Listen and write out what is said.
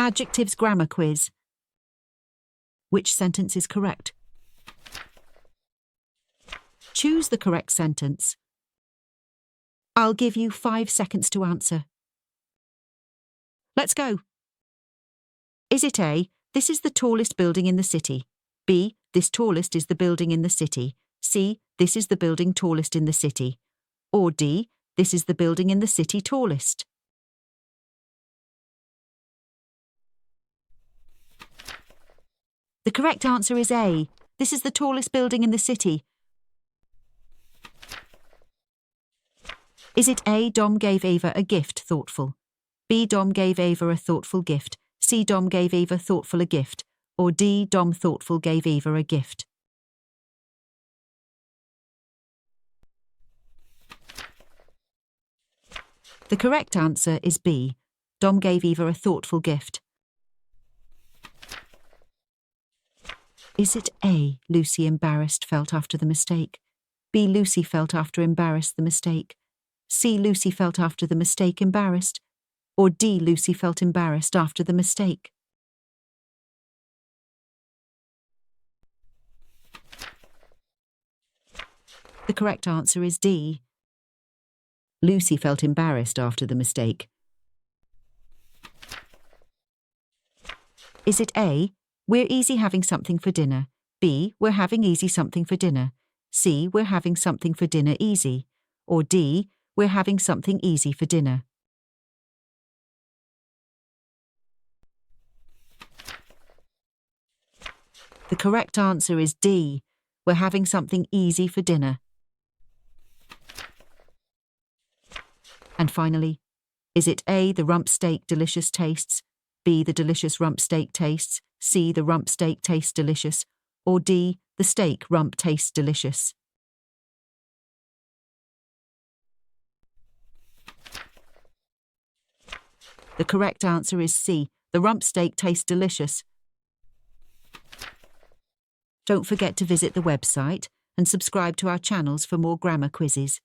Adjectives grammar quiz. Which sentence is correct? Choose the correct sentence. I'll give you 5 seconds to answer. Let's go. Is it A, this is the tallest building in the city? B, this tallest is the building in the city? C, this is the building tallest in the city? Or D, this is the building in the city tallest? The correct answer is A, this is the tallest building in the city. Is it A, Dom gave Ava a gift, thoughtful? B, Dom gave Ava a thoughtful gift? C, Dom gave Ava thoughtful a gift? Or D, Dom thoughtful gave Ava a gift? The correct answer is B, Dom gave Eva a thoughtful gift. Is it A, Lucy embarrassed felt after the mistake? B, Lucy felt after embarrassed the mistake? C, Lucy felt after the mistake embarrassed? Or D, Lucy felt embarrassed after the mistake? The correct answer is D. Lucy felt embarrassed after the mistake. Is it A, we're easy having something for dinner? B, we're having easy something for dinner? C, we're having something for dinner easy? Or D, we're having something easy for dinner? The correct answer is D, we're having something easy for dinner. And finally, is it A, the rump steak delicious tastes? B, the delicious rump steak tastes? C, the rump steak tastes delicious? Or D, the steak rump tastes delicious? The correct answer is C, the rump steak tastes delicious. Don't forget to visit the website and subscribe to our channels for more grammar quizzes.